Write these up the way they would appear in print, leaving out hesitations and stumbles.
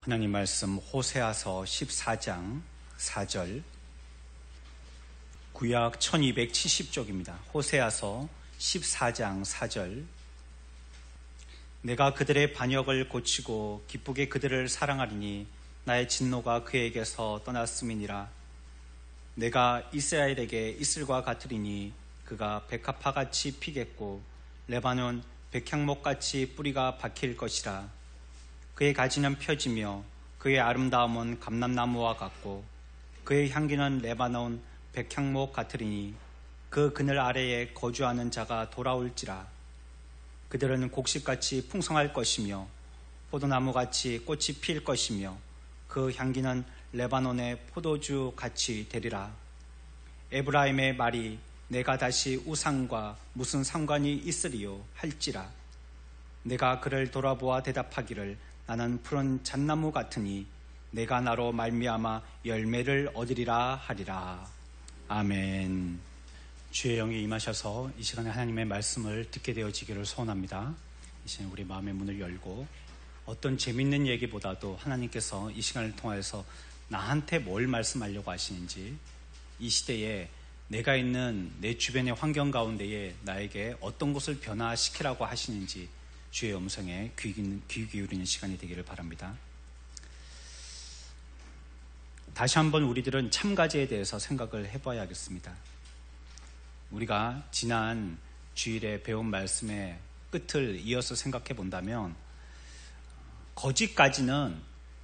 하나님 말씀 호세아서 14장 4절, 구약 1270쪽입니다. 호세아서 14장 4절. 내가 그들의 반역을 고치고 기쁘게 그들을 사랑하리니 나의 진노가 그에게서 떠났음이니라. 내가 이스라엘에게 이슬과 같으리니 그가 백합화같이 피겠고 레바논 백향목같이 뿌리가 박힐 것이라. 그의 가지는 펴지며 그의 아름다움은 감람나무와 같고 그의 향기는 레바논 백향목 같으리니 그 그늘 아래에 거주하는 자가 돌아올지라. 그들은 곡식같이 풍성할 것이며 포도나무같이 꽃이 필 것이며 그 향기는 레바논의 포도주같이 되리라. 에브라임의 말이 내가 다시 우상과 무슨 상관이 있으리요 할지라. 내가 그를 돌아보아 대답하기를 나는 푸른 잣나무 같으니 내가 나로 말미암아 열매를 얻으리라 하리라. 아멘. 주의 영이 임하셔서 이 시간에 하나님의 말씀을 듣게 되어지기를 소원합니다. 이 시간에 우리 마음의 문을 열고 어떤 재밌는 얘기보다도 하나님께서 이 시간을 통해서 나한테 뭘 말씀하려고 하시는지, 이 시대에 내가 있는 내 주변의 환경 가운데에 나에게 어떤 것을 변화시키라고 하시는지 주의 음성에 귀 기울이는 시간이 되기를 바랍니다. 다시 한번 우리들은 참가제에 대해서 생각을 해봐야겠습니다. 우리가 지난 주일에 배운 말씀의 끝을 이어서 생각해 본다면, 거짓까지는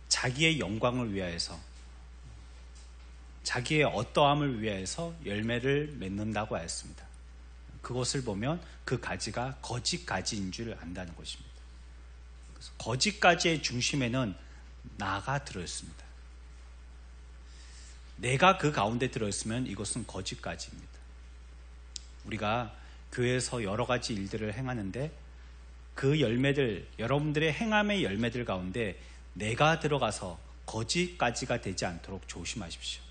자기의 영광을 위하여서, 자기의 어떠함을 위하여서 열매를 맺는다고 하였습니다. 그것을 보면 그 가지가 거짓 가지인 줄 안다는 것입니다. 그래서 거짓 가지의 중심에는 나가 들어있습니다. 내가 그 가운데 들어있으면 이것은 거짓 가지입니다. 우리가 교회에서 여러 가지 일들을 행하는데 그 열매들, 여러분들의 행함의 열매들 가운데 내가 들어가서 거짓 가지가 되지 않도록 조심하십시오.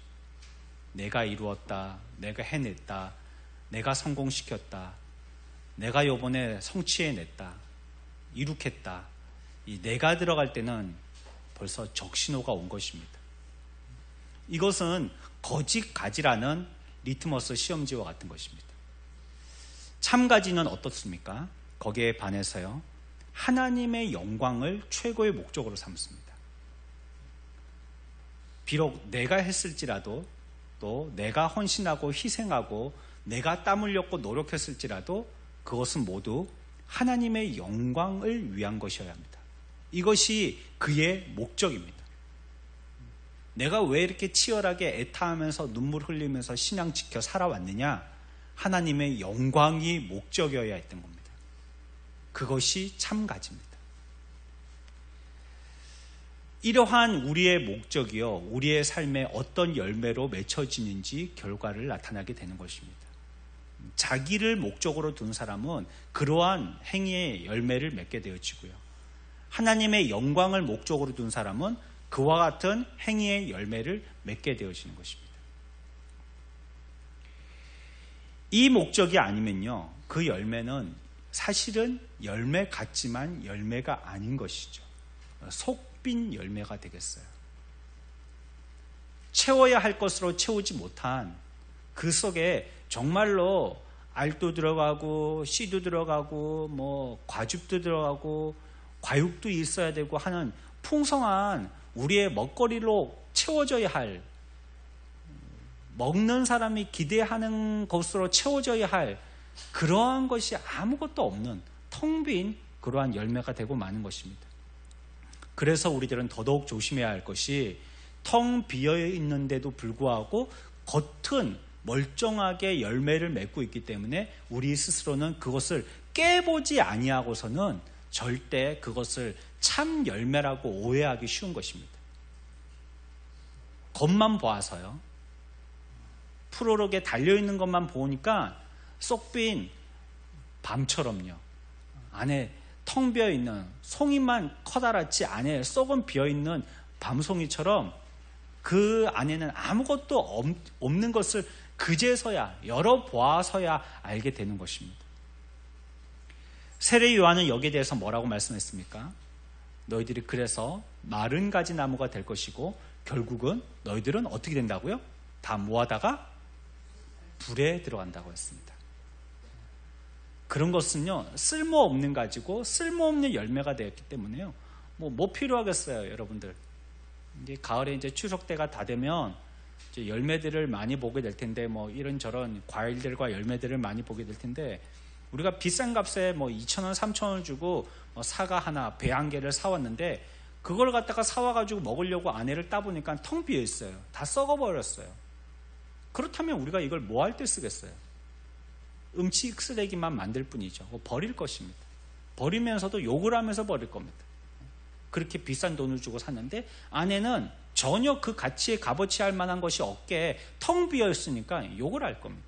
내가 이루었다, 내가 해냈다, 내가 성공시켰다, 내가 요번에 성취해냈다, 이룩했다, 이 내가 들어갈 때는 벌써 적신호가 온 것입니다. 이것은 거짓 가지라는 리트머스 시험지와 같은 것입니다. 참 가지는 어떻습니까? 거기에 반해서요, 하나님의 영광을 최고의 목적으로 삼습니다. 비록 내가 했을지라도, 또 내가 헌신하고 희생하고 내가 땀 흘렸고 노력했을지라도 그것은 모두 하나님의 영광을 위한 것이어야 합니다. 이것이 그의 목적입니다. 내가 왜 이렇게 치열하게 애타하면서 눈물 흘리면서 신앙 지켜 살아왔느냐? 하나님의 영광이 목적이어야 했던 겁니다. 그것이 참 가지입니다. 이러한 우리의 목적이요, 우리의 삶에 어떤 열매로 맺혀지는지 결과를 나타나게 되는 것입니다. 자기를 목적으로 둔 사람은 그러한 행위의 열매를 맺게 되어지고요, 하나님의 영광을 목적으로 둔 사람은 그와 같은 행위의 열매를 맺게 되어지는 것입니다. 이 목적이 아니면요, 그 열매는 사실은 열매 같지만 열매가 아닌 것이죠. 속빈 열매가 되겠어요. 채워야 할 것으로 채우지 못한, 그 속에 정말로 알도 들어가고 씨도 들어가고 뭐 과즙도 들어가고 과육도 있어야 되고 하는 풍성한 우리의 먹거리로 채워져야 할, 먹는 사람이 기대하는 것으로 채워져야 할 그러한 것이 아무것도 없는 텅 빈 그러한 열매가 되고 마는 것입니다. 그래서 우리들은 더더욱 조심해야 할 것이, 텅 비어 있는데도 불구하고 겉은 멀쩡하게 열매를 맺고 있기 때문에 우리 스스로는 그것을 깨보지 아니하고서는 절대 그것을 참 열매라고 오해하기 쉬운 것입니다. 겉만 보아서요, 푸르르게 달려있는 것만 보니까 쏙빈 밤처럼요, 안에 텅 비어있는, 송이만 커다랗지 안에 쏙은 비어있는 밤송이처럼 그 안에는 아무것도 없는 것을 그제서야, 열어보아서야 알게 되는 것입니다. 세례 요한은 여기에 대해서 뭐라고 말씀했습니까? 너희들이 그래서 마른 가지 나무가 될 것이고 결국은 너희들은 어떻게 된다고요? 다 모아다가 불에 들어간다고 했습니다. 그런 것은요, 쓸모없는 가지고 쓸모없는 열매가 되었기 때문에요. 뭐 필요하겠어요, 여러분들. 이제 가을에 이제 추석 때가 다 되면 이제 열매들을 많이 보게 될 텐데, 뭐 이런저런 과일들과 열매들을 많이 보게 될 텐데, 우리가 비싼 값에 뭐 2,000원, 3,000원 주고 사과 하나, 배 한 개를 사왔는데, 그걸 갖다가 사와가지고 먹으려고 안에를 따보니까 텅 비어 있어요. 다 썩어버렸어요. 그렇다면 우리가 이걸 뭐 할 때 쓰겠어요? 음식 쓰레기만 만들 뿐이죠. 버릴 것입니다. 버리면서도 욕을 하면서 버릴 겁니다. 그렇게 비싼 돈을 주고 샀는데 안에는 전혀 그 가치에 값어치 할 만한 것이 없게 텅 비어 있으니까 욕을 할 겁니다.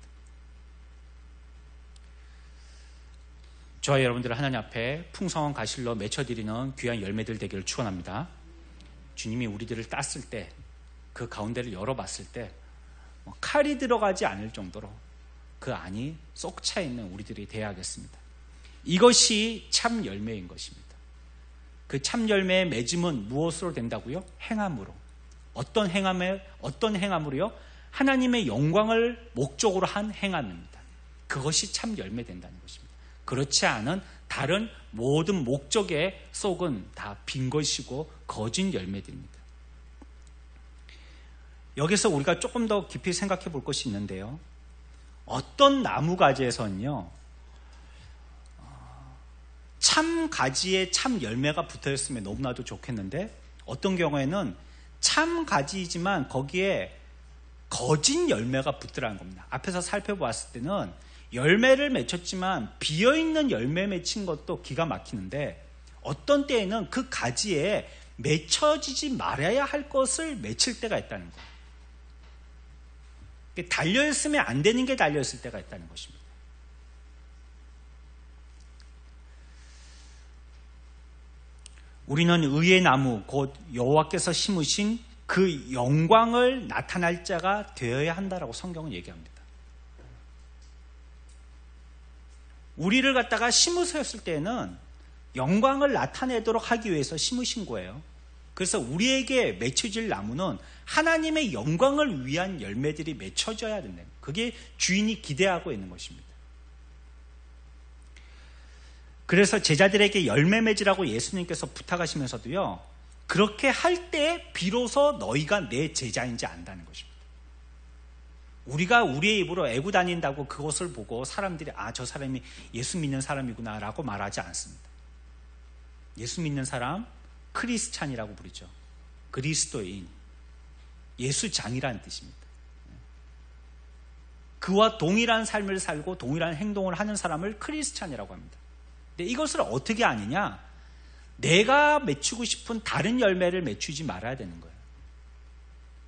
저와 여러분들은 하나님 앞에 풍성한 가실로 맺혀드리는 귀한 열매들 되기를 축원합니다. 주님이 우리들을 땄을 때, 그 가운데를 열어봤을 때 칼이 들어가지 않을 정도로 그 안이 쏙 차 있는 우리들이 되어야겠습니다. 이것이 참 열매인 것입니다. 그 참 열매의 맺음은 무엇으로 된다고요? 행함으로. 어떤 행함으로요? 하나님의 영광을 목적으로 한 행함입니다. 그것이 참 열매 된다는 것입니다. 그렇지 않은 다른 모든 목적의 속은 다 빈 것이고 거짓 열매들입니다. 여기서 우리가 조금 더 깊이 생각해 볼 것이 있는데요. 어떤 나무 가지에서는요, 참 가지에 참 열매가 붙어 있으면 너무나도 좋겠는데, 어떤 경우에는 참 가지이지만 거기에 거짓 열매가 붙더라는 겁니다. 앞에서 살펴보았을 때는 열매를 맺혔지만 비어있는 열매 맺힌 것도 기가 막히는데, 어떤 때에는 그 가지에 맺혀지지 말아야 할 것을 맺힐 때가 있다는 거예요. 달려있으면 안 되는 게 달려있을 때가 있다는 것입니다. 우리는 의의 나무 곧 여호와께서 심으신 그 영광을 나타날 자가 되어야 한다라고 성경은 얘기합니다. 우리를 갖다가 심으셨을 때는 영광을 나타내도록 하기 위해서 심으신 거예요. 그래서 우리에게 맺혀질 나무는 하나님의 영광을 위한 열매들이 맺혀져야 된다. 그게 주인이 기대하고 있는 것입니다. 그래서 제자들에게 열매 맺으라고 예수님께서 부탁하시면서도요, 그렇게 할 때 비로소 너희가 내 제자인지 안다는 것입니다. 우리가 우리의 입으로 애고 다닌다고 그것을 보고 사람들이 저 사람이 예수 믿는 사람이구나 라고 말하지 않습니다. 예수 믿는 사람 크리스찬이라고 부르죠. 그리스도인, 예수장이라는 뜻입니다. 그와 동일한 삶을 살고 동일한 행동을 하는 사람을 크리스찬이라고 합니다. 근데 이것을 어떻게 아느냐? 내가 맺히고 싶은 다른 열매를 맺히지 말아야 되는 거예요.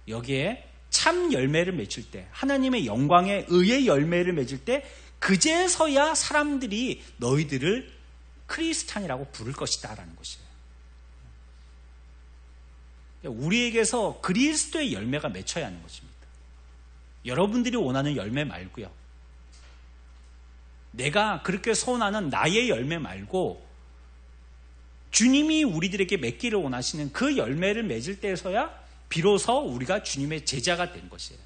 여기에 참 열매를 맺힐 때, 하나님의 영광에 의의 열매를 맺을 때, 그제서야 사람들이 너희들을 크리스찬이라고 부를 것이다 라는 것이에요. 우리에게서 그리스도의 열매가 맺혀야 하는 것입니다. 여러분들이 원하는 열매 말고요, 내가 그렇게 소원하는 나의 열매 말고 주님이 우리들에게 맺기를 원하시는 그 열매를 맺을 때에서야 비로소 우리가 주님의 제자가 된 것이에요.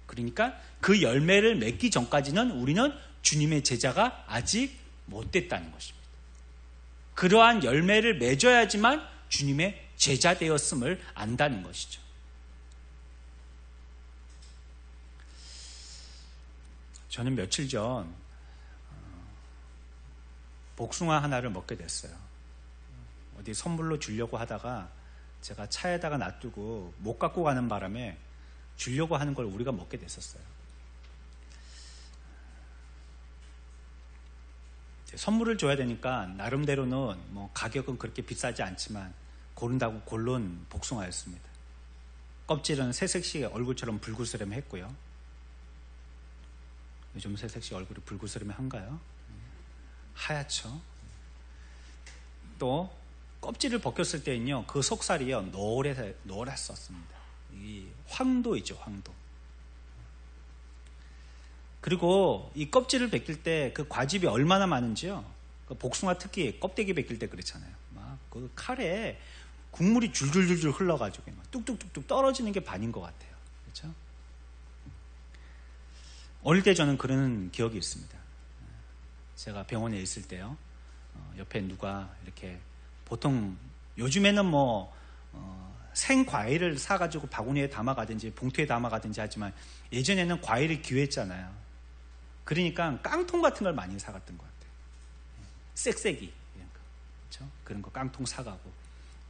그러니까 그 열매를 맺기 전까지는 우리는 주님의 제자가 아직 못 됐다는 것입니다. 그러한 열매를 맺어야지만 주님의 제자 되었음을 안다는 것이죠. 저는 며칠 전 복숭아 하나를 먹게 됐어요. 어디 선물로 주려고 하다가 제가 차에다가 놔두고 못 갖고 가는 바람에 주려고 하는 걸 우리가 먹게 됐었어요. 선물을 줘야 되니까 나름대로는 뭐 가격은 그렇게 비싸지 않지만 고른다고 고른 복숭아였습니다. 껍질은 새색시 얼굴처럼 불그스름했고요. 요즘 새색시 얼굴이 불그스름한가요? 하얗죠. 또 껍질을 벗겼을 때는요, 그 속살이요 노랬었습니다. 이 황도이죠, 황도. 그리고 이 껍질을 벗길 때 그 과즙이 얼마나 많은지요. 그 복숭아 특히 껍데기 벗길 때 그렇잖아요. 막 그 칼에 국물이 줄줄줄줄 흘러가지고 뚝뚝뚝뚝 떨어지는 게 반인 것 같아요. 그렇죠? 어릴 때 저는 그런 기억이 있습니다. 제가 병원에 있을 때요, 옆에 누가 이렇게 보통 요즘에는 생과일을 사가지고 바구니에 담아가든지 봉투에 담아가든지 하지만 예전에는 과일을 귀했잖아요. 그러니까 깡통 같은 걸 많이 사갔던 것 같아요. 쌕쌕이 이런 거, 그렇죠? 그런 거 깡통 사가고,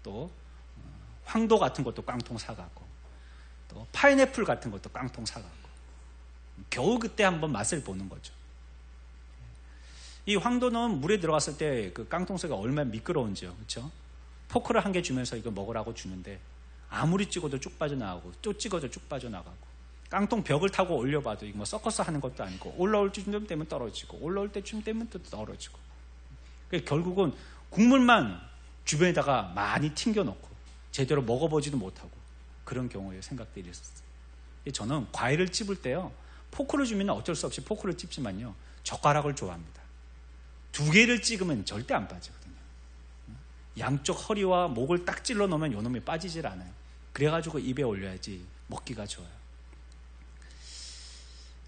또 황도 같은 것도 깡통 사가고, 또 파인애플 같은 것도 깡통 사가고, 겨우 그때 한번 맛을 보는 거죠. 이 황도는 물에 들어갔을 때 그 깡통새가 얼마나 미끄러운지요, 그렇죠? 포크를 한 개 주면서 이거 먹으라고 주는데 아무리 찍어도 쭉 빠져나가고 또 찍어도 쭉 빠져나가고, 깡통 벽을 타고 올려봐도 이거 서커스 하는 것도 아니고 올라올 때쯤 되면 떨어지고 올라올 때쯤 되면 또 떨어지고, 결국은 국물만 주변에다가 많이 튕겨놓고 제대로 먹어보지도 못하고 그런 경우에 생각들이 있었어요. 저는 과일을 찝을 때요, 포크를 주면 어쩔 수 없이 포크를 찝지만요, 젓가락을 좋아합니다. 2개를 찍으면 절대 안 빠지거든요. 양쪽 허리와 목을 딱 찔러 놓으면 요놈이 빠지질 않아요. 그래가지고 입에 올려야지 먹기가 좋아요.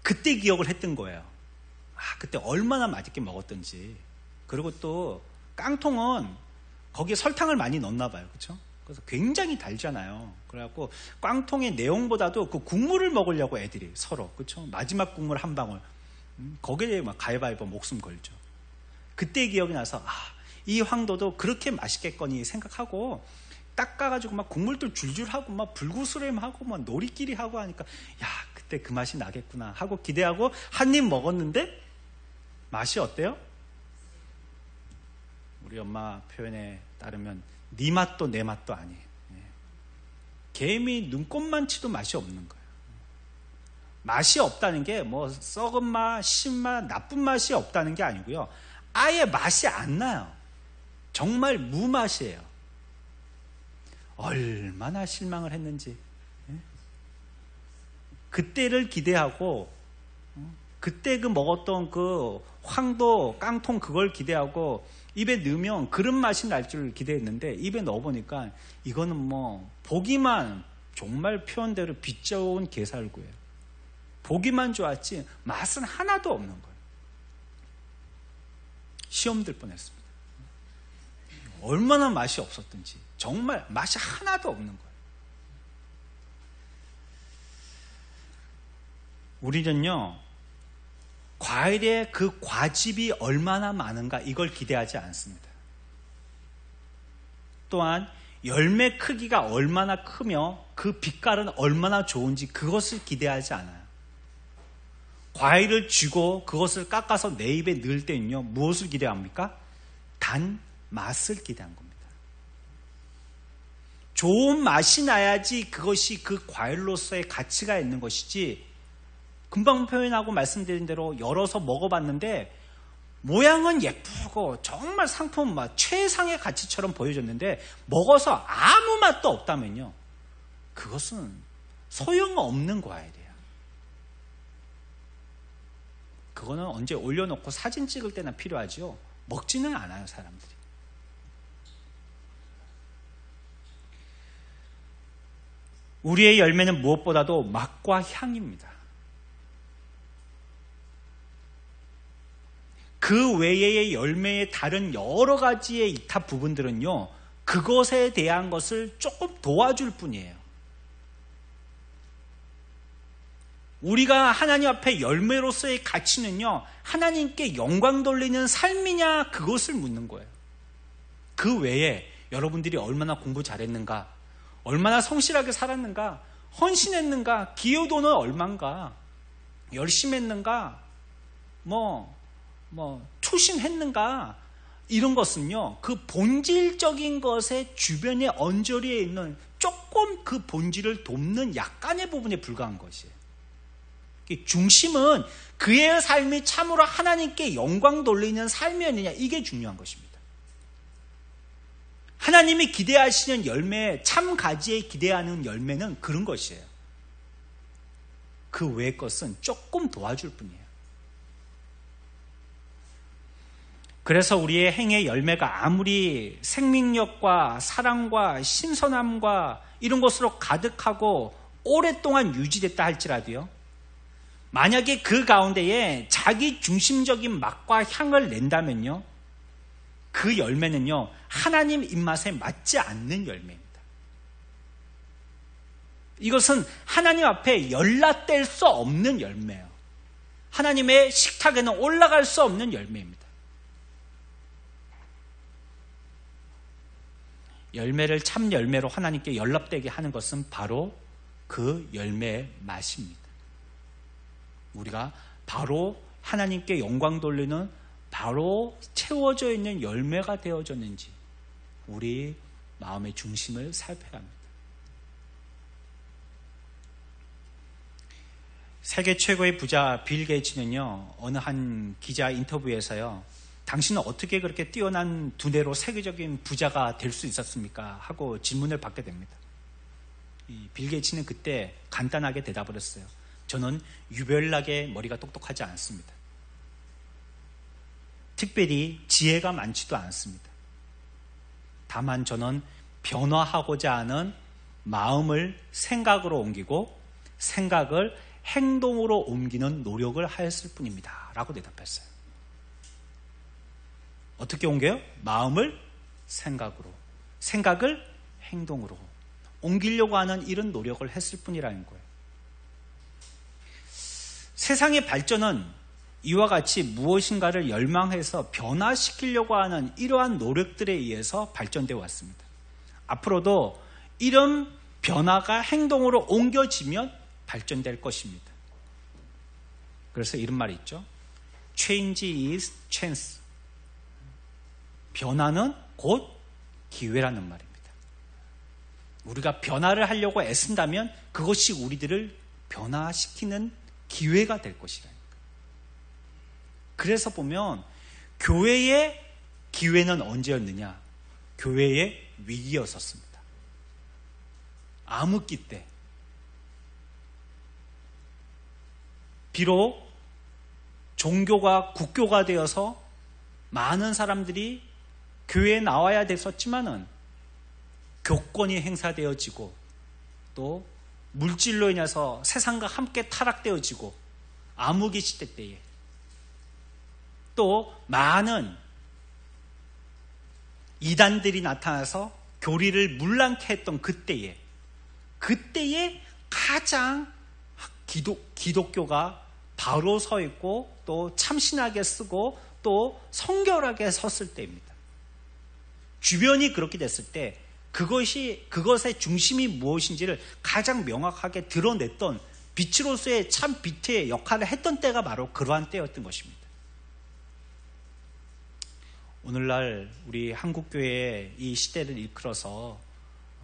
그때 기억을 했던 거예요. 그때 얼마나 맛있게 먹었던지. 그리고 또 깡통은 거기에 설탕을 많이 넣었나 봐요. 그렇죠? 그래서 굉장히 달잖아요. 그래갖고 깡통의 내용보다도 그 국물을 먹으려고 애들이 서로, 그렇죠? 마지막 국물 한 방울, 거기에 막 가위바위보 목숨 걸죠. 그때 기억이 나서 이 황도도 그렇게 맛있겠거니 생각하고 닦아가지고 막 국물도 줄줄하고 막 불구스름하고 막 놀이끼리 하고 하니까 그때 그 맛이 나겠구나 하고 기대하고 한 입 먹었는데 맛이 어때요? 우리 엄마 표현에 따르면 네 맛도 내 맛도 아니에요. 개미 눈곱만 치도 맛이 없는 거예요. 맛이 없다는 게 썩은 맛, 신맛, 나쁜 맛이 없다는 게 아니고요, 아예 맛이 안 나요. 정말 무맛이에요. 얼마나 실망을 했는지. 그때를 기대하고, 그때 그 먹었던 그 황도, 깡통 그걸 기대하고 입에 넣으면 그런 맛이 날 줄 기대했는데 입에 넣어보니까 이거는 보기만 정말 표현대로 빛 좋은 게살구예요. 보기만 좋았지 맛은 하나도 없는 거예요. 시험 들 뻔했습니다. 얼마나 맛이 없었던지 정말 맛이 하나도 없는 거예요. 우리는요, 과일의 그 과즙이 얼마나 많은가 이걸 기대하지 않습니다. 또한 열매 크기가 얼마나 크며 그 빛깔은 얼마나 좋은지 그것을 기대하지 않아요. 과일을 쥐고 그것을 깎아서 내 입에 넣을 때는요, 무엇을 기대합니까? 단 맛을 기대한 겁니다. 좋은 맛이 나야지 그것이 그 과일로서의 가치가 있는 것이지, 금방 표현하고 말씀드린 대로 열어서 먹어봤는데 모양은 예쁘고 정말 상품 최상의 가치처럼 보여졌는데 먹어서 아무 맛도 없다면요, 그것은 소용없는 과일이에요. 그거는 언제 올려놓고 사진 찍을 때나 필요하죠. 먹지는 않아요, 사람들이. 우리의 열매는 무엇보다도 맛과 향입니다. 그 외의 열매의 다른 여러 가지의 이타 부분들은요, 그것에 대한 것을 조금 도와줄 뿐이에요. 우리가 하나님 앞에 열매로서의 가치는요, 하나님께 영광 돌리는 삶이냐 그것을 묻는 거예요. 그 외에 여러분들이 얼마나 공부 잘했는가, 얼마나 성실하게 살았는가, 헌신했는가, 기여도는 얼만가, 열심히 했는가, 투신했는가, 이런 것은요, 그 본질적인 것의 주변에 언저리에 있는 조금 그 본질을 돕는 약간의 부분에 불과한 것이에요. 중심은 그의 삶이 참으로 하나님께 영광 돌리는 삶이었느냐, 이게 중요한 것입니다. 하나님이 기대하시는 열매, 참 가지에 기대하는 열매는 그런 것이에요. 그 외의 것은 조금 도와줄 뿐이에요. 그래서 우리의 행의 열매가 아무리 생명력과 사랑과 신선함과 이런 것으로 가득하고 오랫동안 유지됐다 할지라도요, 만약에 그 가운데에 자기 중심적인 맛과 향을 낸다면요, 그 열매는요 하나님 입맛에 맞지 않는 열매입니다. 이것은 하나님 앞에 연락될 수 없는 열매예요. 하나님의 식탁에는 올라갈 수 없는 열매입니다. 열매를 참 열매로 하나님께 연락되게 하는 것은 바로 그 열매의 맛입니다. 우리가 바로 하나님께 영광 돌리는 바로 채워져 있는 열매가 되어졌는지 우리 마음의 중심을 살펴야 합니다. 세계 최고의 부자 빌 게이츠는요, 어느 한 기자 인터뷰에서요, 당신은 어떻게 그렇게 뛰어난 두뇌로 세계적인 부자가 될 수 있었습니까? 하고 질문을 받게 됩니다. 빌 게이츠는 그때 간단하게 대답을 했어요. 저는 유별나게 머리가 똑똑하지 않습니다. 특별히 지혜가 많지도 않습니다. 다만 저는 변화하고자 하는 마음을 생각으로 옮기고 생각을 행동으로 옮기는 노력을 하였을 뿐입니다. 라고 대답했어요. 어떻게 옮겨요? 마음을 생각으로, 생각을 행동으로 옮기려고 하는 이런 노력을 했을 뿐이라는 거예요. 세상의 발전은 이와 같이 무엇인가를 열망해서 변화시키려고 하는 이러한 노력들에 의해서 발전되어 왔습니다. 앞으로도 이런 변화가 행동으로 옮겨지면 발전될 것입니다. 그래서 이런 말이 있죠. Change is chance. 변화는 곧 기회라는 말입니다. 우리가 변화를 하려고 애쓴다면 그것이 우리들을 변화시키는 기회가 될 것이라니까. 그래서 보면 교회의 기회는 언제였느냐? 교회의 위기였었습니다. 암흑기 때. 비록 종교가 국교가 되어서 많은 사람들이 교회에 나와야 됐었지만은 교권이 행사되어지고 또 물질로 인해서 세상과 함께 타락되어지고 암흑의 시대 때에 또 많은 이단들이 나타나서 교리를 문란케 했던 그때에 가장 기독교가 바로 서 있고 또 참신하게 쓰고 또 성결하게 섰을 때입니다. 주변이 그렇게 됐을 때 그것의 중심이 무엇인지를 가장 명확하게 드러냈던 빛으로서의 참 빛의 역할을 했던 때가 바로 그러한 때였던 것입니다. 오늘날 우리 한국교회의 이 시대를 이끌어서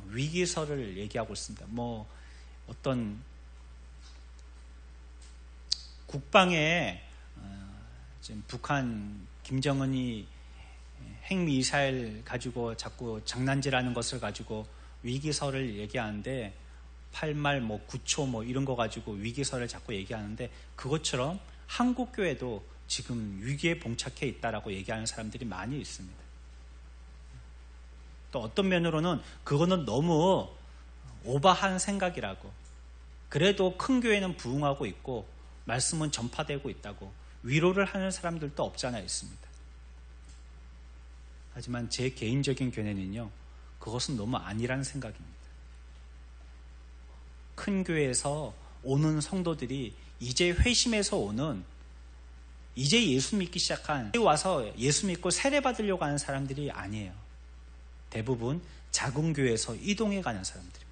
위기설을 얘기하고 있습니다. 어떤 국방에 지금 북한 김정은이 핵미사일 가지고 자꾸 장난질하는 것을 가지고 위기설을 얘기하는데 8말 9초 이런 거 가지고 위기설을 자꾸 얘기하는데 그것처럼 한국교회도 지금 위기에 봉착해 있다라고 얘기하는 사람들이 많이 있습니다. 또 어떤 면으로는 그거는 너무 오버한 생각이라고, 그래도 큰 교회는 부흥하고 있고 말씀은 전파되고 있다고 위로를 하는 사람들도 없지 않아 있습니다. 하지만 제 개인적인 견해는요, 그것은 너무 아니라는 생각입니다. 큰 교회에서 오는 성도들이 이제 회심해서 오는, 이제 예수 믿기 시작한, 와서 예수 믿고 세례 받으려고 하는 사람들이 아니에요. 대부분 작은 교회에서 이동해 가는 사람들입니다.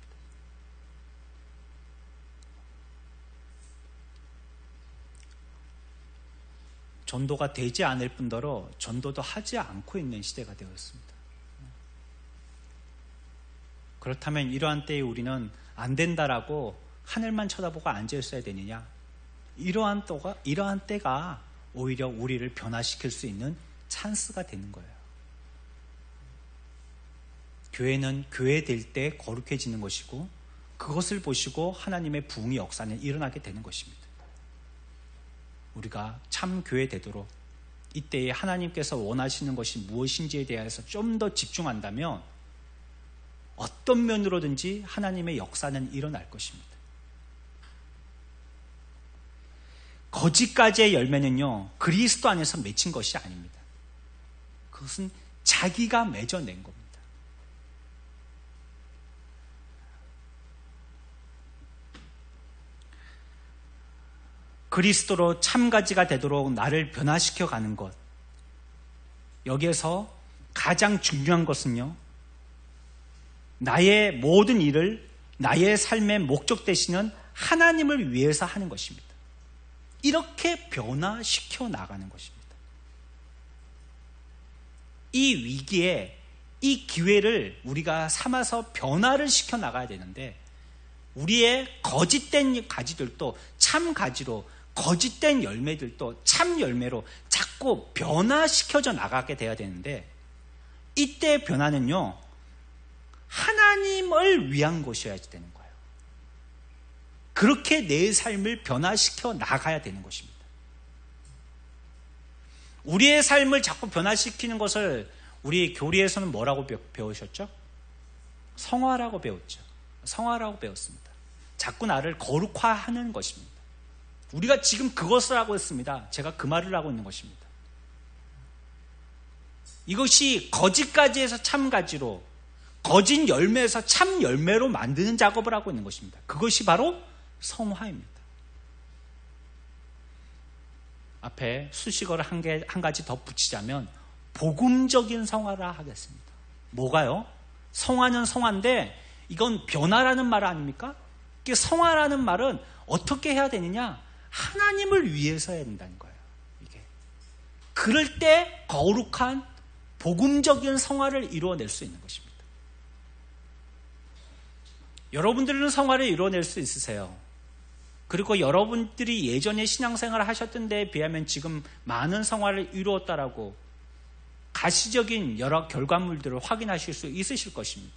전도가 되지 않을 뿐더러 전도도 하지 않고 있는 시대가 되었습니다. 그렇다면 이러한 때에 우리는 안 된다라고 하늘만 쳐다보고 앉아 있어야 되느냐? 이러한 때가 오히려 우리를 변화시킬 수 있는 찬스가 되는 거예요. 교회는 교회 될 때 거룩해지는 것이고 그것을 보시고 하나님의 부흥의 역사는 일어나게 되는 것입니다. 우리가 참 교회 되도록 이때에 하나님께서 원하시는 것이 무엇인지에 대해서 좀 더 집중한다면 어떤 면으로든지 하나님의 역사는 일어날 것입니다. 거짓까지의 열매는요, 그리스도 안에서 맺힌 것이 아닙니다. 그것은 자기가 맺어낸 겁니다. 그리스도로 참가지가 되도록 나를 변화시켜 가는 것. 여기에서 가장 중요한 것은요, 나의 모든 일을 나의 삶의 목적 되시는 하나님을 위해서 하는 것입니다. 이렇게 변화시켜 나가는 것입니다. 이 위기에 이 기회를 우리가 삼아서 변화를 시켜 나가야 되는데, 우리의 거짓된 가지들도 참 가지로, 거짓된 열매들도 참 열매로 자꾸 변화시켜져 나가게 돼야 되는데, 이때 변화는요, 하나님을 위한 것이어야 되는 거예요. 그렇게 내 삶을 변화시켜 나가야 되는 것입니다. 우리의 삶을 자꾸 변화시키는 것을 우리 교리에서는 뭐라고 배우셨죠? 성화라고 배웠죠. 성화라고 배웠습니다. 자꾸 나를 거룩화하는 것입니다. 우리가 지금 그것을 하고 있습니다. 제가 그 말을 하고 있는 것입니다. 이것이 거짓가지에서 참가지로, 거짓 열매에서 참 열매로 만드는 작업을 하고 있는 것입니다. 그것이 바로 성화입니다. 앞에 수식어를 한 가지 더 붙이자면 복음적인 성화라 하겠습니다. 뭐가요? 성화는 성화인데 이건 변화라는 말 아닙니까? 성화라는 말은 어떻게 해야 되느냐? 하나님을 위해서 해야 된다는 거예요. 이게. 그럴 때 거룩한 복음적인 성화를 이루어낼 수 있는 것입니다. 여러분들은 성화를 이루어낼 수 있으세요. 그리고 여러분들이 예전에 신앙생활을 하셨던 데에 비하면 지금 많은 성화를 이루었다라고 가시적인 여러 결과물들을 확인하실 수 있으실 것입니다.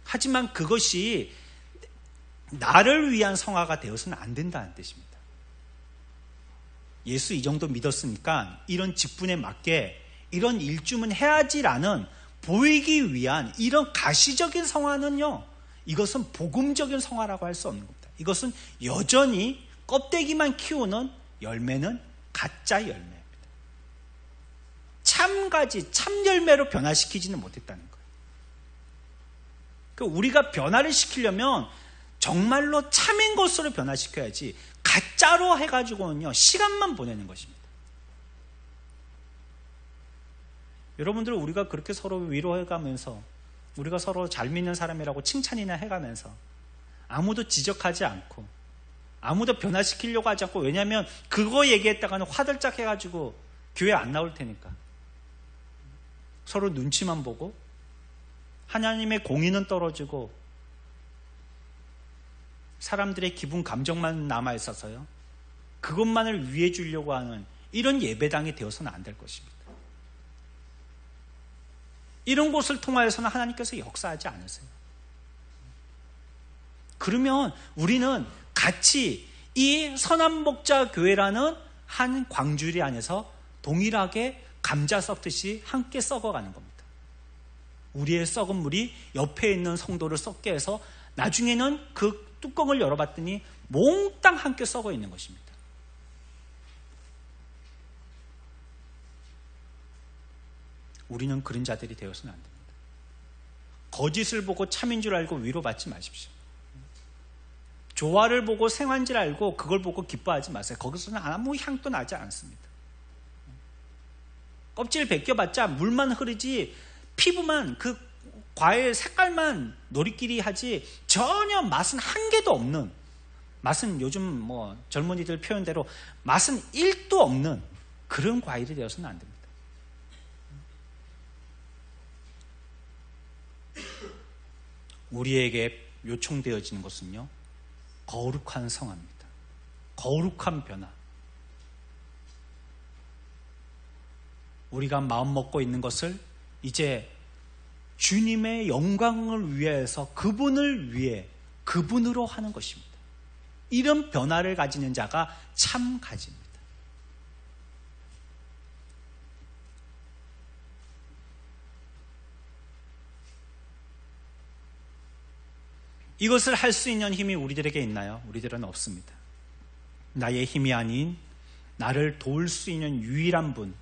하지만 그것이 나를 위한 성화가 되어서는 안 된다는 뜻입니다. 예수 이 정도 믿었으니까 이런 직분에 맞게 이런 일주문 해야지라는 보이기 위한 이런 가시적인 성화는요, 이것은 복음적인 성화라고 할 수 없는 겁니다. 이것은 여전히 껍데기만 키우는 열매는 가짜 열매입니다. 참가지, 참열매로 변화시키지는 못했다는 거예요. 그러니까 우리가 변화를 시키려면 정말로 참인 것으로 변화시켜야지 가짜로 해가지고는요, 시간만 보내는 것입니다. 여러분들, 우리가 그렇게 서로 위로해가면서, 우리가 서로 잘 믿는 사람이라고 칭찬이나 해가면서 아무도 지적하지 않고 아무도 변화시키려고 하지 않고, 왜냐하면 그거 얘기했다가는 화들짝 해가지고 교회 안 나올 테니까 서로 눈치만 보고 하나님의 공의는 떨어지고 사람들의 기분 감정만 남아있어서요, 그것만을 위해 주려고 하는 이런 예배당이 되어서는 안 될 것입니다. 이런 곳을 통하여서는 하나님께서 역사하지 않으세요. 그러면 우리는 같이 이 선한목자교회라는 한 광주리 안에서 동일하게 감자 썩듯이 함께 썩어가는 겁니다. 우리의 썩은 물이 옆에 있는 성도를 썩게 해서 나중에는 그 뚜껑을 열어봤더니 몽땅 함께 썩어 있는 것입니다. 우리는 그런 자들이 되어서는 안 됩니다. 거짓을 보고 참인 줄 알고 위로받지 마십시오. 조화를 보고 생한 줄 알고 그걸 보고 기뻐하지 마세요. 거기서는 아무 향도 나지 않습니다. 껍질 벗겨봤자 물만 흐르지, 피부만, 그 과일 색깔만 노리끼리 하지 전혀 맛은 한 개도 없는, 맛은 요즘 뭐 젊은이들 표현대로 맛은 1도 없는 그런 과일이 되어서는 안 됩니다. 우리에게 요청되어지는 것은요, 거룩한 성화입니다. 거룩한 변화. 우리가 마음 먹고 있는 것을 이제 주님의 영광을 위해서, 그분을 위해, 그분으로 하는 것입니다. 이런 변화를 가지는 자가 참 가지입니다. 이것을 할 수 있는 힘이 우리들에게 있나요? 우리들은 없습니다. 나의 힘이 아닌 나를 도울 수 있는 유일한 분,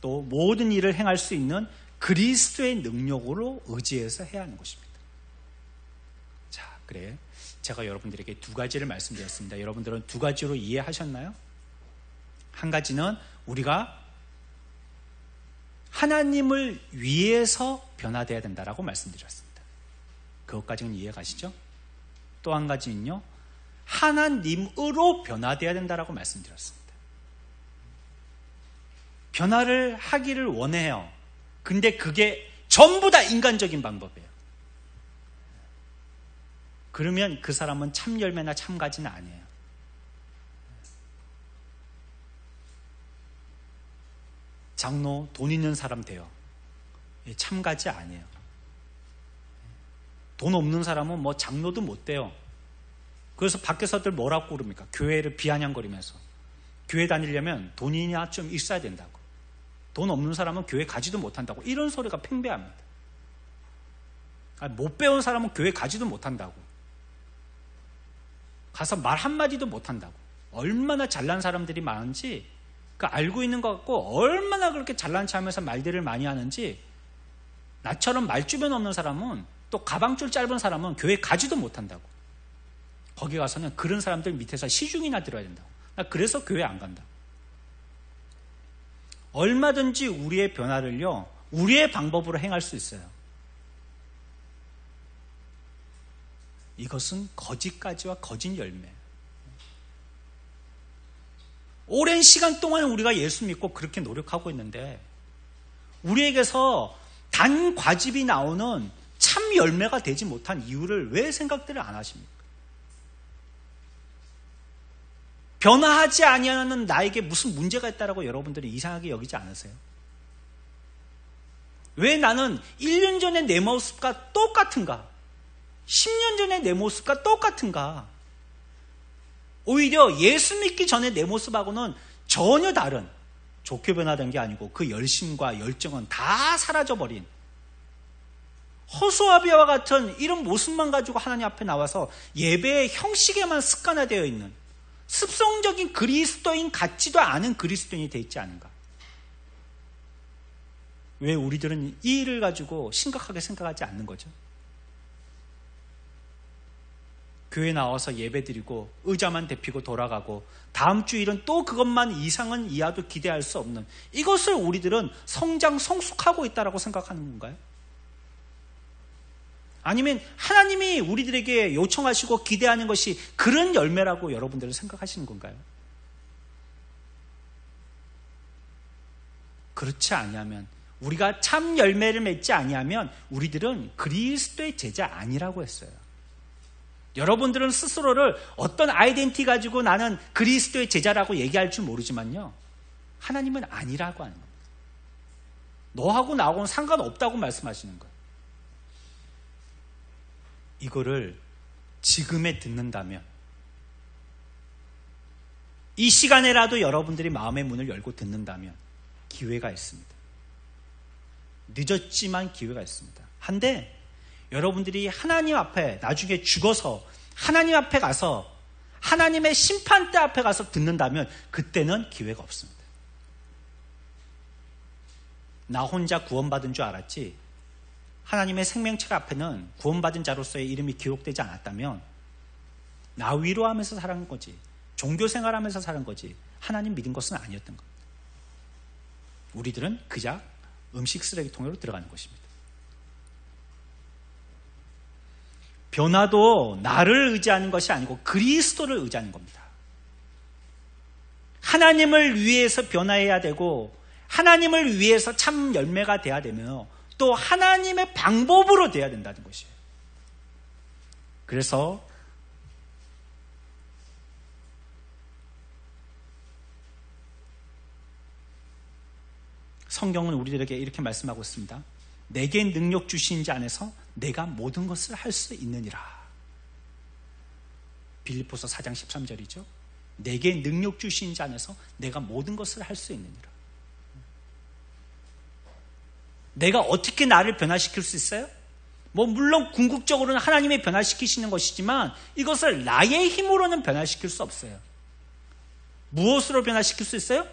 또 모든 일을 행할 수 있는 그리스도의 능력으로 의지해서 해야 하는 것입니다. 자, 그래. 제가 여러분들에게 두 가지를 말씀드렸습니다. 여러분들은 두 가지로 이해하셨나요? 한 가지는 우리가 하나님을 위해서 변화되어야 된다라고 말씀드렸습니다. 그것까지는 이해가시죠? 또 한 가지는요, 하나님으로 변화되어야 된다라고 말씀드렸습니다. 변화를 하기를 원해요. 근데 그게 전부 다 인간적인 방법이에요. 그러면 그 사람은 참 열매나 참 가지는 아니에요. 장로, 돈 있는 사람 돼요. 참 가지 아니에요. 돈 없는 사람은 뭐 장로도 못 돼요. 그래서 밖에서들 뭐라고 그럽니까? 교회를 비아냥거리면서. 교회 다니려면 돈이나 좀 있어야 된다고. 돈 없는 사람은 교회 가지도 못한다고. 이런 소리가 팽배합니다. 못 배운 사람은 교회 가지도 못한다고. 가서 말 한마디도 못한다고. 얼마나 잘난 사람들이 많은지 그 알고 있는 것 같고, 얼마나 그렇게 잘난 체 하면서 말들을 많이 하는지. 나처럼 말주변 없는 사람은, 또 가방줄 짧은 사람은 교회 가지도 못한다고. 거기 가서는 그런 사람들 밑에서 시중이나 들어야 된다고. 나 그래서 교회 안 간다. 얼마든지 우리의 변화를요, 우리의 방법으로 행할 수 있어요. 이것은 거짓가지와 거짓 열매. 오랜 시간 동안 우리가 예수 믿고 그렇게 노력하고 있는데, 우리에게서 단 과즙이 나오는 참 열매가 되지 못한 이유를 왜 생각들을 안 하십니까? 변화하지 아니하는 나에게 무슨 문제가 있다라고 여러분들이 이상하게 여기지 않으세요? 왜 나는 1년 전에 내 모습과 똑같은가? 10년 전에 내 모습과 똑같은가? 오히려 예수 믿기 전에 내 모습하고는 전혀 다른, 좋게 변화된 게 아니고 그 열심과 열정은 다 사라져버린 허수아비와 같은 이런 모습만 가지고 하나님 앞에 나와서 예배의 형식에만 습관화되어 있는 습성적인 그리스도인 같지도 않은 그리스도인이 되어 있지 않은가? 왜 우리들은 이 일을 가지고 심각하게 생각하지 않는 거죠? 교회 나와서 예배드리고 의자만 데피고 돌아가고 다음 주일은 또 그것만 이상은 이하도 기대할 수 없는, 이것을 우리들은 성장 성숙하고 있다고 생각하는 건가요? 아니면 하나님이 우리들에게 요청하시고 기대하는 것이 그런 열매라고 여러분들은 생각하시는 건가요? 그렇지 아니하면, 우리가 참 열매를 맺지 아니하면 우리들은 그리스도의 제자 아니라고 했어요. 여러분들은 스스로를 어떤 아이덴티티 가지고 나는 그리스도의 제자라고 얘기할 줄 모르지만요, 하나님은 아니라고 하는 겁니다. 너하고 나하고는 상관없다고 말씀하시는 거예요. 이거를 지금에 듣는다면, 이 시간에라도 여러분들이 마음의 문을 열고 듣는다면 기회가 있습니다. 늦었지만 기회가 있습니다. 한데 여러분들이 하나님 앞에 나중에 죽어서 하나님 앞에 가서 하나님의 심판대 앞에 가서 듣는다면 그때는 기회가 없습니다. 나 혼자 구원받은 줄 알았지, 하나님의 생명책 앞에는 구원받은 자로서의 이름이 기록되지 않았다면 나 위로하면서 살은 거지, 종교생활하면서 사는 거지, 하나님 믿은 것은 아니었던 겁니다. 우리들은 그저 음식 쓰레기통으로 들어가는 것입니다. 변화도 나를 의지하는 것이 아니고 그리스도를 의지하는 겁니다. 하나님을 위해서 변화해야 되고, 하나님을 위해서 참 열매가 돼야 되며, 또 하나님의 방법으로 돼야 된다는 것이에요. 그래서 성경은 우리들에게 이렇게 말씀하고 있습니다. 내게 능력 주신 자 안에서 내가 모든 것을 할 수 있느니라. 빌립보서 4장 13절이죠. 내게 능력 주신 자 안에서 내가 모든 것을 할 수 있느니라. 내가 어떻게 나를 변화시킬 수 있어요? 물론 궁극적으로는 하나님이 변화시키시는 것이지만 이것을 나의 힘으로는 변화시킬 수 없어요. 무엇으로 변화시킬 수 있어요?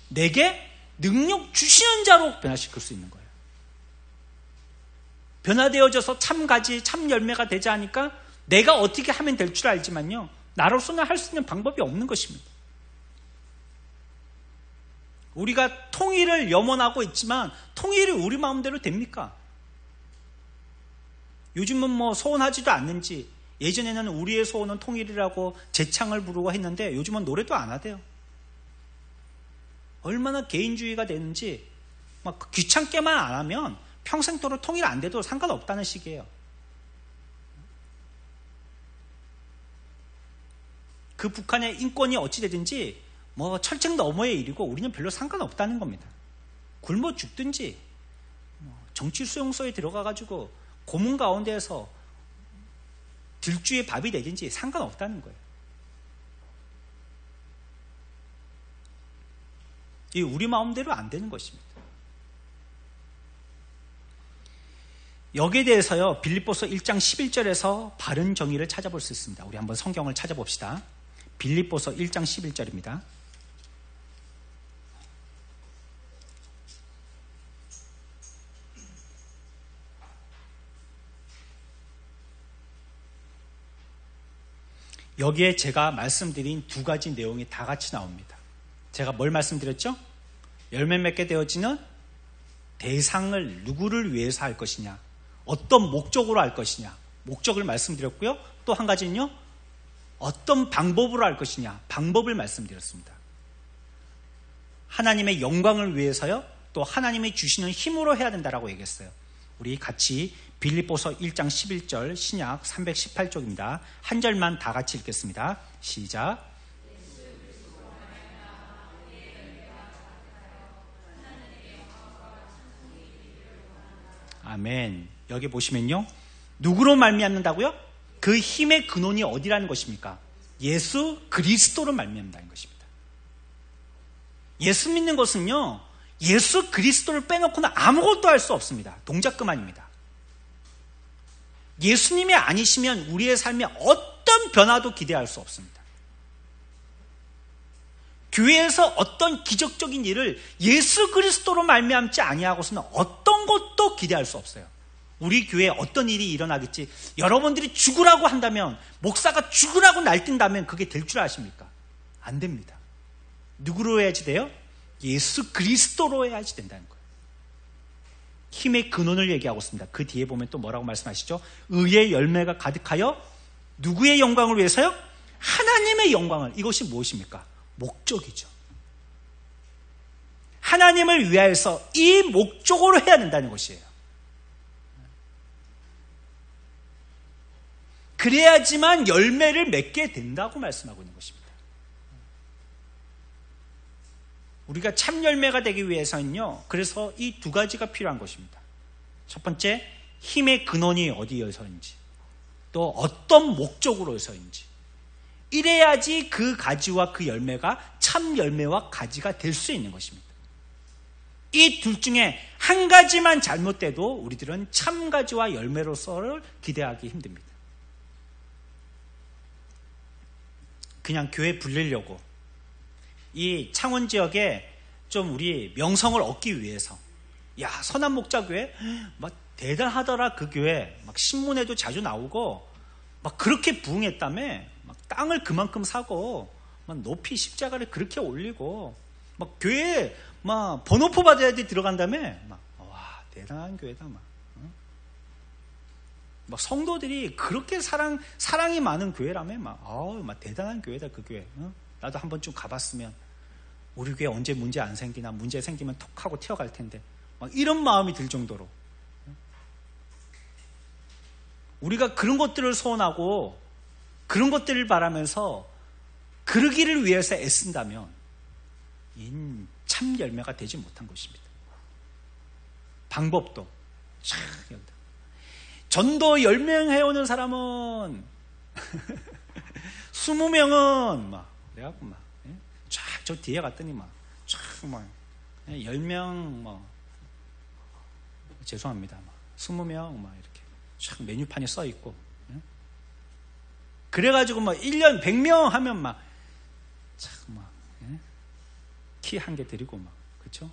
내게 능력 주시는 자로 변화시킬 수 있는 거예요. 변화되어져서 참가지, 참열매가 되지 않으니까 내가 어떻게 하면 될 줄 알지만요, 나로서는 할 수 있는 방법이 없는 것입니다. 우리가 통일을 염원하고 있지만 통일이 우리 마음대로 됩니까? 요즘은 소원하지도 않는지, 예전에는 우리의 소원은 통일이라고 제창을 부르고 했는데 요즘은 노래도 안 하대요. 얼마나 개인주의가 되는지, 귀찮게만 안 하면 평생도록 통일 안 돼도 상관없다는 식이에요. 그 북한의 인권이 어찌 되든지 철책 너머의 일이고 우리는 별로 상관없다는 겁니다. 굶어 죽든지 정치 수용소에 들어가가지고 고문 가운데에서 들쥐의 밥이 되든지 상관없다는 거예요. 이 우리 마음대로 안 되는 것입니다. 여기에 대해서요, 빌립보서 1장 11절에서 바른 정의를 찾아볼 수 있습니다. 우리 한번 성경을 찾아봅시다. 빌립보서 1장 11절입니다. 여기에 제가 말씀드린 두 가지 내용이 다 같이 나옵니다. 제가 뭘 말씀드렸죠? 열매 맺게 되어지는 대상을 누구를 위해서 할 것이냐, 어떤 목적으로 할 것이냐, 목적을 말씀드렸고요. 또 한 가지는요, 어떤 방법으로 할 것이냐, 방법을 말씀드렸습니다. 하나님의 영광을 위해서요, 또 하나님이 주시는 힘으로 해야 된다라고 얘기했어요. 우리 같이 빌립보서 1장 11절 신약 318쪽입니다. 한 절만 다 같이 읽겠습니다. 시작. 아멘. 여기 보시면요, 누구로 말미암는다고요? 그 힘의 근원이 어디라는 것입니까? 예수 그리스도로 말미암는다는 것입니다. 예수 믿는 것은요, 예수 그리스도를 빼놓고는 아무것도 할 수 없습니다. 동작 그만입니다. 예수님이 아니시면 우리의 삶에 어떤 변화도 기대할 수 없습니다. 교회에서 어떤 기적적인 일을 예수 그리스도로 말미암지 아니하고서는 어떤 것도 기대할 수 없어요. 우리 교회에 어떤 일이 일어나겠지, 여러분들이 죽으라고 한다면, 목사가 죽으라고 날뛴다면 그게 될 줄 아십니까? 안 됩니다. 누구로 해야지 돼요? 예수 그리스도로 해야지 된다는 거예요. 힘의 근원을 얘기하고 있습니다. 그 뒤에 보면 또 뭐라고 말씀하시죠? 의의 열매가 가득하여 누구의 영광을 위해서요? 하나님의 영광을. 이것이 무엇입니까? 목적이죠. 하나님을 위하여서 이 목적으로 해야 된다는 것이에요. 그래야지만 열매를 맺게 된다고 말씀하고 있는 것입니다. 우리가 참 열매가 되기 위해서는요, 그래서 이 두 가지가 필요한 것입니다. 첫 번째, 힘의 근원이 어디에서인지, 또 어떤 목적으로서인지, 이래야지 그 가지와 그 열매가 참 열매와 가지가 될 수 있는 것입니다. 이 둘 중에 한 가지만 잘못돼도 우리들은 참 가지와 열매로서를 기대하기 힘듭니다. 그냥 교회 불리려고, 이 창원 지역에 좀 우리 명성을 얻기 위해서, 야, 선한 목자교회 막 대단하더라, 그 교회 막 신문에도 자주 나오고 막 그렇게 부흥했다며, 막 땅을 그만큼 사고 막 높이 십자가를 그렇게 올리고 막 교회에 막 번호표 받아야 돼 들어간다며, 막 와, 대단한 교회다, 막 성도들이 그렇게 사랑이 많은 교회라며, 막 대단한 교회다, 그 교회. 나도 한 번쯤 가봤으면, 우리 교회 언제 문제 안 생기나, 문제 생기면 톡 하고 튀어갈 텐데, 막 이런 마음이 들 정도로. 우리가 그런 것들을 소원하고 그런 것들을 바라면서 그러기를 위해서 애쓴다면 참 열매가 되지 못한 것입니다. 방법도 참 여기다. 전도 10명 해오는 사람은 20명은 막 그래갖고 막 쫙 저 뒤에 갔더니 막 쫙 막 10명 뭐 죄송합니다, 막 20명 막 이렇게 참 메뉴판에 써 있고. 그래가지고 1년 100명 하면 키 한 개 드리고 그렇죠?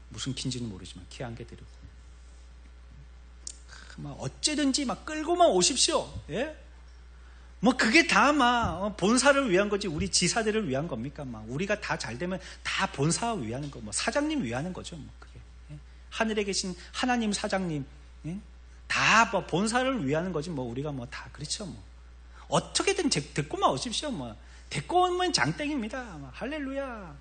무슨 키인지는 모르지만 키 한 개 드리고 어째든지 끌고만 오십시오. 예? 그게 다 본사를 위한 거지 우리 지사들을 위한 겁니까? 우리가 다 잘 되면 다 본사 위하는 거, 사장님 위하는 거죠. 그게 예? 하늘에 계신 하나님 사장님, 예? 다 본사를 위하는 거지. 우리가 다 그렇죠. 어떻게든 데리고만 오십시오. 데리고 오면 장땡입니다. 할렐루야.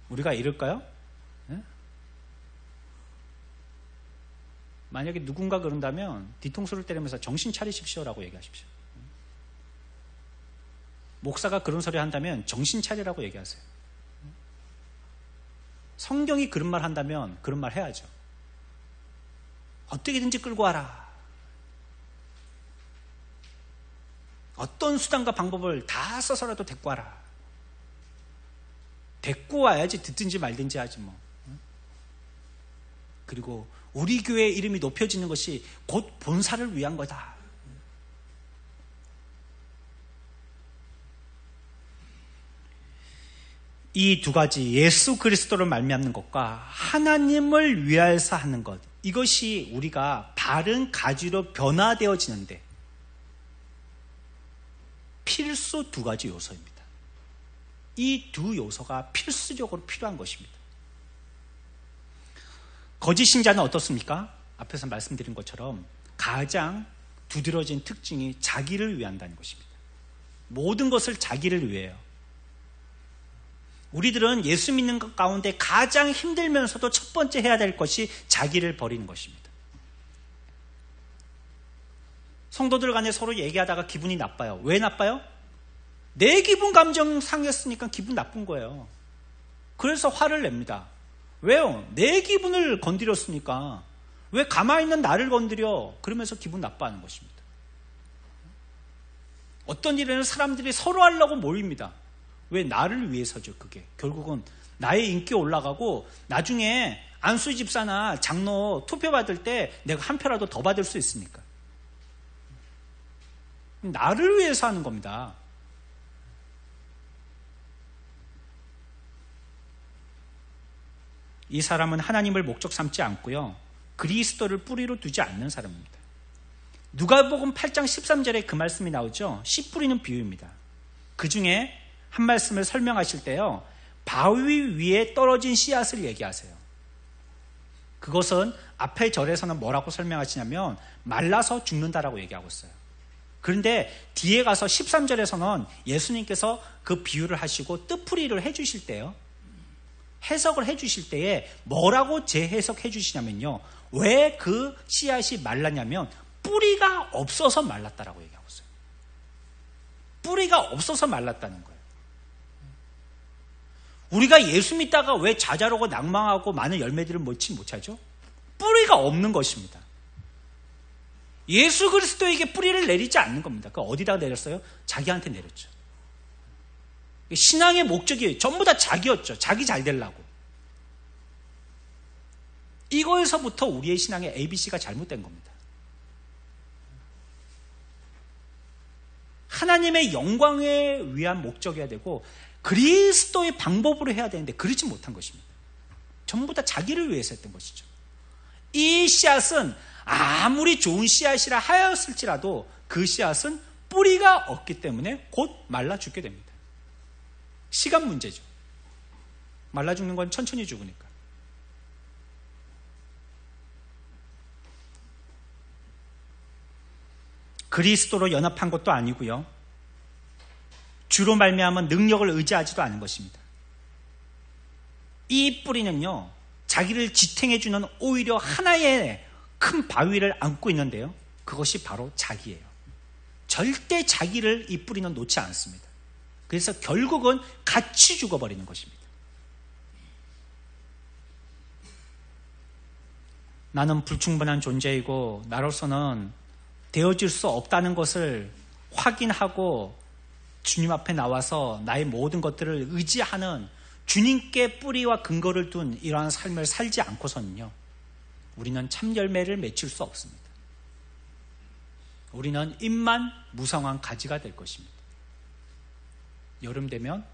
우리가 이럴까요? 예? 만약에 누군가 그런다면 뒤통수를 때리면서 정신 차리십시오라고 얘기하십시오. 목사가 그런 소리 한다면 정신 차리라고 얘기하세요. 성경이 그런 말 한다면 그런 말 해야죠. 어떻게든지 끌고 와라. 어떤 수단과 방법을 다 써서라도 데리고 와라. 데리고 와야지 듣든지 말든지 하지 그리고 우리 교회의 이름이 높여지는 것이 곧 본사를 위한 거다. 이 두 가지, 예수 그리스도를 말미암는 것과 하나님을 위하여서 하는 것, 이것이 우리가 바른 가지로 변화되어지는데 필수 두 가지 요소입니다. 이 두 요소가 필수적으로 필요한 것입니다. 거짓 신자는 어떻습니까? 앞에서 말씀드린 것처럼 가장 두드러진 특징이 자기를 위한다는 것입니다. 모든 것을 자기를 위해요. 우리들은 예수 믿는 것 가운데 가장 힘들면서도 첫 번째 해야 될 것이 자기를 버리는 것입니다. 성도들 간에 서로 얘기하다가 기분이 나빠요. 왜 나빠요? 내 기분 감정 상했으니까 기분 나쁜 거예요. 그래서 화를 냅니다. 왜요? 내 기분을 건드렸으니까. 왜 가만히 있는 나를 건드려? 그러면서 기분 나빠하는 것입니다. 어떤 일에는 사람들이 서로 하려고 모입니다. 왜? 나를 위해서죠. 그게 결국은 나의 인기 올라가고 나중에 안수 집사나 장로 투표 받을 때 내가 한 표라도 더 받을 수 있으니까. 나를 위해서 하는 겁니다. 이 사람은 하나님을 목적 삼지 않고요, 그리스도를 뿌리로 두지 않는 사람입니다. 누가복음 8장 13절에 그 말씀이 나오죠. 씨 뿌리는 비유입니다. 그 중에 한 말씀을 설명하실 때요, 바위 위에 떨어진 씨앗을 얘기하세요. 그것은 앞의 절에서는 뭐라고 설명하시냐면 말라서 죽는다라고 얘기하고 있어요. 그런데 뒤에 가서 13절에서는 예수님께서 그 비유를 하시고 뜻풀이를 해주실 때요, 해석을 해주실 때에 뭐라고 재해석해 주시냐면요, 왜 그 씨앗이 말랐냐면 뿌리가 없어서 말랐다라고 얘기하고 있어요. 뿌리가 없어서 말랐다는 거예요. 우리가 예수 믿다가 왜 좌절하고 낭망하고 많은 열매들을 먹지 못하죠? 뿌리가 없는 것입니다. 예수 그리스도에게 뿌리를 내리지 않는 겁니다. 그 어디다 내렸어요? 자기한테 내렸죠. 신앙의 목적이 전부 다 자기였죠. 자기 잘 되려고. 이거에서부터 우리의 신앙의 ABC가 잘못된 겁니다. 하나님의 영광에 위한 목적이어야 되고 그리스도의 방법으로 해야 되는데 그렇지 못한 것입니다. 전부 다 자기를 위해서 했던 것이죠. 이 씨앗은 아무리 좋은 씨앗이라 하였을지라도 그 씨앗은 뿌리가 없기 때문에 곧 말라 죽게 됩니다. 시간 문제죠. 말라 죽는 건 천천히 죽으니까. 그리스도로 연합한 것도 아니고요, 주로 말미암은 능력을 의지하지도 않은 것입니다. 이 뿌리는요, 자기를 지탱해주는 오히려 하나의 큰 바위를 안고 있는데요, 그것이 바로 자기예요. 절대 자기를 이 뿌리는 놓지 않습니다. 그래서 결국은 같이 죽어버리는 것입니다. 나는 불충분한 존재이고 나로서는 되어질 수 없다는 것을 확인하고 주님 앞에 나와서 나의 모든 것들을 의지하는 주님께 뿌리와 근거를 둔 이러한 삶을 살지 않고서는요, 우리는 참 열매를 맺힐 수 없습니다. 우리는 잎만 무성한 가지가 될 것입니다. 여름 되면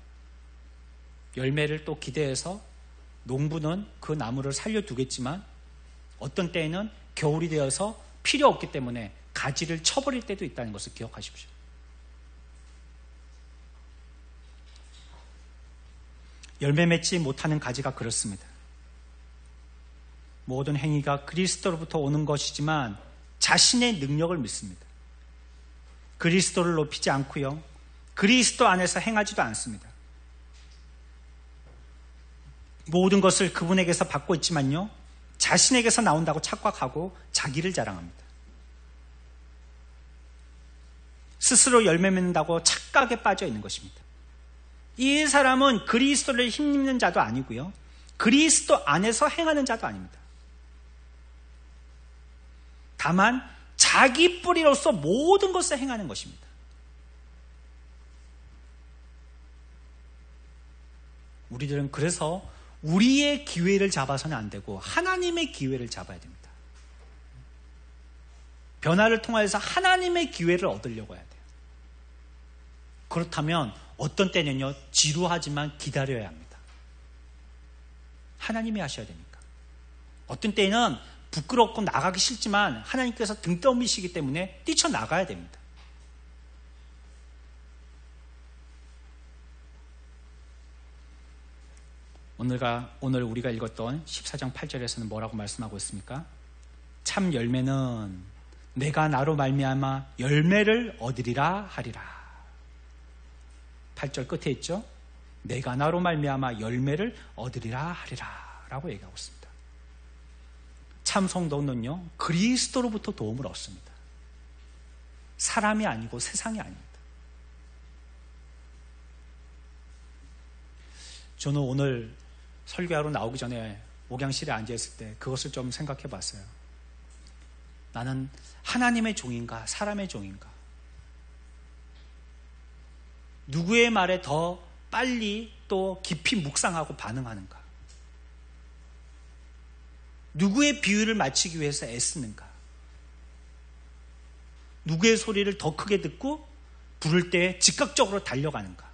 열매를 또 기대해서 농부는 그 나무를 살려두겠지만 어떤 때에는 겨울이 되어서 필요 없기 때문에 가지를 쳐버릴 때도 있다는 것을 기억하십시오. 열매 맺지 못하는 가지가 그렇습니다. 모든 행위가 그리스도로부터 오는 것이지만 자신의 능력을 믿습니다. 그리스도를 높이지 않고요, 그리스도 안에서 행하지도 않습니다. 모든 것을 그분에게서 받고 있지만요, 자신에게서 나온다고 착각하고 자기를 자랑합니다. 스스로 열매 맺는다고 착각에 빠져 있는 것입니다. 이 사람은 그리스도를 힘입는 자도 아니고요, 그리스도 안에서 행하는 자도 아닙니다. 다만 자기 뿌리로서 모든 것을 행하는 것입니다. 우리들은 그래서 우리의 기회를 잡아서는 안 되고 하나님의 기회를 잡아야 됩니다. 변화를 통하여서 하나님의 기회를 얻으려고 해야 돼요. 그렇다면 어떤 때는요, 지루하지만 기다려야 합니다. 하나님이 하셔야 되니까. 어떤 때는 부끄럽고 나가기 싫지만 하나님께서 등 떠미시기 때문에 뛰쳐나가야 됩니다. 오늘 우리가 읽었던 14장 8절에서는 뭐라고 말씀하고 있습니까? 참 열매는 내가 나로 말미암아 열매를 얻으리라 하리라. 8절 끝에 있죠? 내가 나로 말미암아 열매를 얻으리라 하리라 라고 얘기하고 있습니다. 참 성도는요, 그리스도로부터 도움을 얻습니다. 사람이 아니고 세상이 아닙니다. 저는 오늘 설교하러 나오기 전에 목양실에 앉아있을 때 그것을 좀 생각해 봤어요. 나는 하나님의 종인가 사람의 종인가? 누구의 말에 더 빨리 또 깊이 묵상하고 반응하는가? 누구의 비유를 맞추기 위해서 애쓰는가? 누구의 소리를 더 크게 듣고 부를 때 즉각적으로 달려가는가?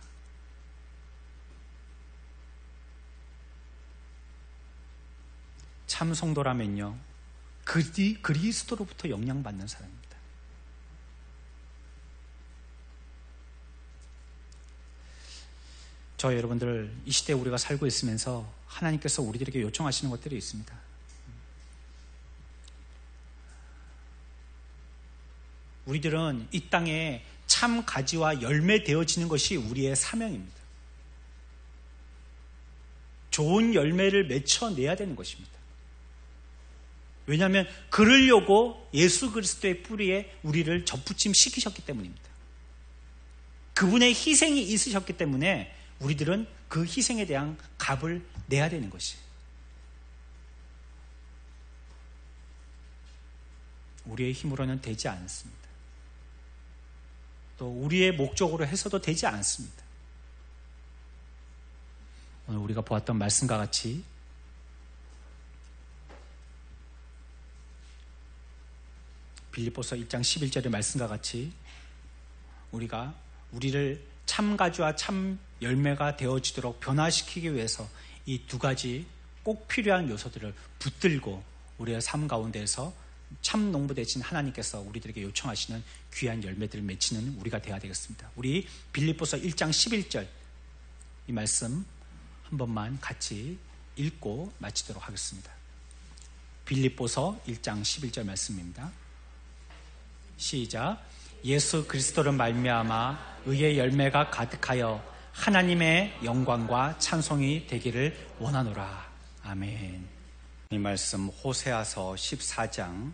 참 성도라면요, 그리스도로부터 영향받는 사람입니다. 저 여러분들, 이 시대에 우리가 살고 있으면서 하나님께서 우리들에게 요청하시는 것들이 있습니다. 우리들은 이 땅에 참 가지와 열매 되어지는 것이 우리의 사명입니다. 좋은 열매를 맺혀내야 되는 것입니다. 왜냐하면 그러려고 예수 그리스도의 뿌리에 우리를 접붙임시키셨기 때문입니다. 그분의 희생이 있으셨기 때문에 우리들은 그 희생에 대한 값을 내야 되는 것이에요. 우리의 힘으로는 되지 않습니다. 또 우리의 목적으로 해서도 되지 않습니다. 오늘 우리가 보았던 말씀과 같이 빌립보서 1장 11절의 말씀과 같이 우리를 참 가지와 참 열매가 되어지도록 변화시키기 위해서 이 두 가지 꼭 필요한 요소들을 붙들고 우리의 삶 가운데에서 참 농부 되신 하나님께서 우리들에게 요청하시는 귀한 열매들을 맺히는 우리가 되어야 되겠습니다. 우리 빌립보서 1장 11절 이 말씀 한 번만 같이 읽고 마치도록 하겠습니다. 빌립보서 1장 11절 말씀입니다. 시작. 예수 그리스도를 말미암아 의의 열매가 가득하여 하나님의 영광과 찬송이 되기를 원하노라. 아멘. 이 말씀 호세아서 14장